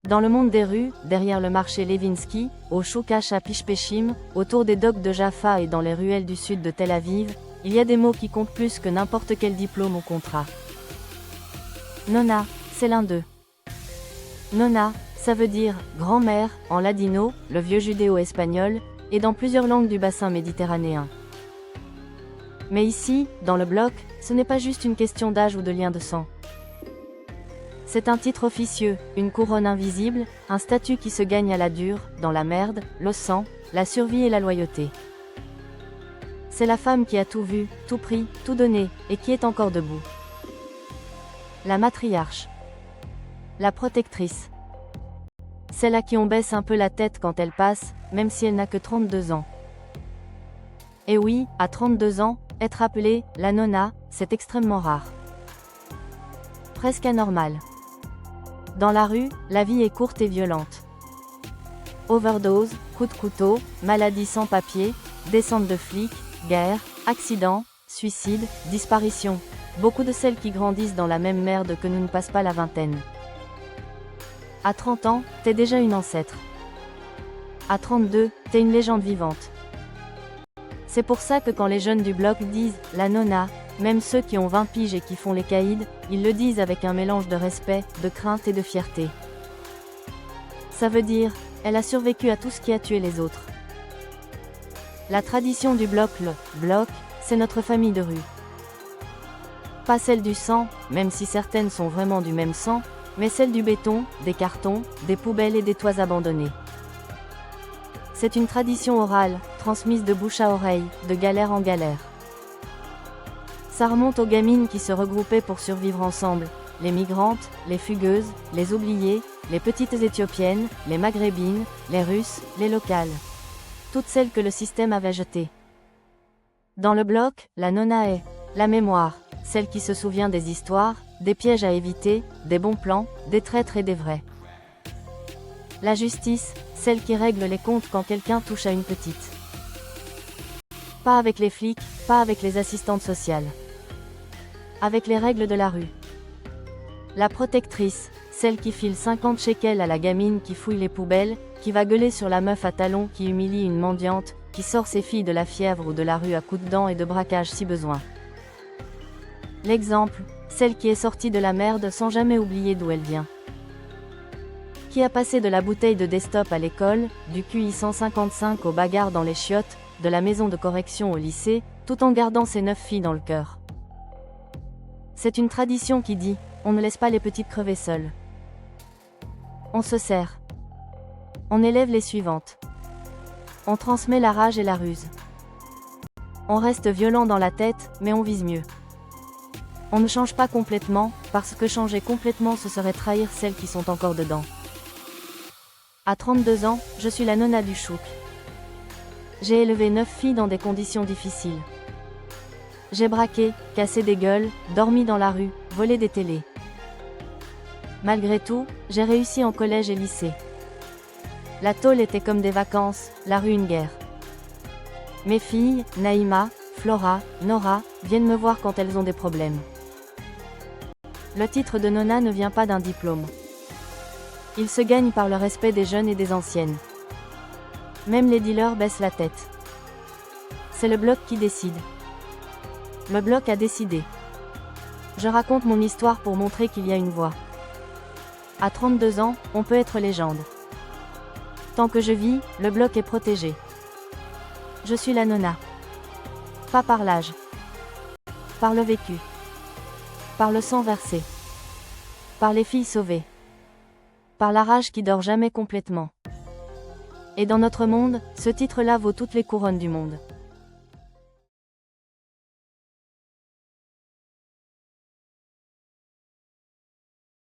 Dans le monde des rues, derrière le marché Levinsky, au Choukash à Pishpeshim, autour des docks de Jaffa et dans les ruelles du sud de Tel Aviv, il y a des mots qui comptent plus que n'importe quel diplôme ou contrat. Nona, c'est l'un d'eux. Nona, ça veut dire « grand-mère » en ladino, le vieux judéo-espagnol, et dans plusieurs langues du bassin méditerranéen. Mais ici, dans le bloc, ce n'est pas juste une question d'âge ou de lien de sang. C'est un titre officieux, une couronne invisible, un statut qui se gagne à la dure, dans la merde, le sang, la survie et la loyauté. C'est la femme qui a tout vu, tout pris, tout donné, et qui est encore debout. La matriarche. La protectrice. Celle à qui on baisse un peu la tête quand elle passe, même si elle n'a que 32 ans. Et oui, à 32 ans, être appelée « la nonna », c'est extrêmement rare. Presque anormal. Dans la rue, la vie est courte et violente. Overdose, coup de couteau, maladie sans papier, descente de flics, guerre, accident, suicide, disparition. Beaucoup de celles qui grandissent dans la même merde que nous ne passent pas la vingtaine. À 30 ans, t'es déjà une ancêtre. À 32, t'es une légende vivante. C'est pour ça que quand les jeunes du bloc disent « la nonna », même ceux qui ont 20 piges et qui font les caïds, ils le disent avec un mélange de respect, de crainte et de fierté. Ça veut dire, elle a survécu à tout ce qui a tué les autres. La tradition du bloc, le bloc, c'est notre famille de rue. Pas celle du sang, même si certaines sont vraiment du même sang, mais celle du béton, des cartons, des poubelles et des toits abandonnés. C'est une tradition orale, transmise de bouche à oreille, de galère en galère. Ça remonte aux gamines qui se regroupaient pour survivre ensemble, les migrantes, les fugueuses, les oubliées, les petites éthiopiennes, les maghrébines, les russes, les locales. Toutes celles que le système avait jetées. Dans le bloc, la nonna est la mémoire, celle qui se souvient des histoires, des pièges à éviter, des bons plans, des traîtres et des vrais. La justice, celle qui règle les comptes quand quelqu'un touche à une petite. Pas avec les flics, pas avec les assistantes sociales. Avec les règles de la rue. La protectrice, celle qui file 50 shekels à la gamine qui fouille les poubelles, qui va gueuler sur la meuf à talons qui humilie une mendiante, qui sort ses filles de la fièvre ou de la rue à coups de dents et de braquage si besoin. L'exemple, celle qui est sortie de la merde sans jamais oublier d'où elle vient. Qui a passé de la bouteille de Destop à l'école, du QI 155 aux bagarres dans les chiottes, de la maison de correction au lycée, tout en gardant ses 9 filles dans le cœur. C'est une tradition qui dit, on ne laisse pas les petites crever seules. On se sert. On élève les suivantes. On transmet la rage et la ruse. On reste violent dans la tête, mais on vise mieux. On ne change pas complètement, parce que changer complètement ce serait trahir celles qui sont encore dedans. À 32 ans, je suis la nonna du chouk. J'ai élevé 9 filles dans des conditions difficiles. J'ai braqué, cassé des gueules, dormi dans la rue, volé des télés. Malgré tout, j'ai réussi en collège et lycée. La tôle était comme des vacances, la rue une guerre. Mes filles, Naïma, Flora, Nora, viennent me voir quand elles ont des problèmes. Le titre de nonna ne vient pas d'un diplôme. Il se gagne par le respect des jeunes et des anciennes. Même les dealers baissent la tête. C'est le bloc qui décide. Le bloc a décidé. Je raconte mon histoire pour montrer qu'il y a une voie. À 32 ans, on peut être légende. Tant que je vis, le bloc est protégé. Je suis la nonna. Pas par l'âge. Par le vécu. Par le sang versé. Par les filles sauvées. Par la rage qui dort jamais complètement. Et dans notre monde, ce titre-là vaut toutes les couronnes du monde.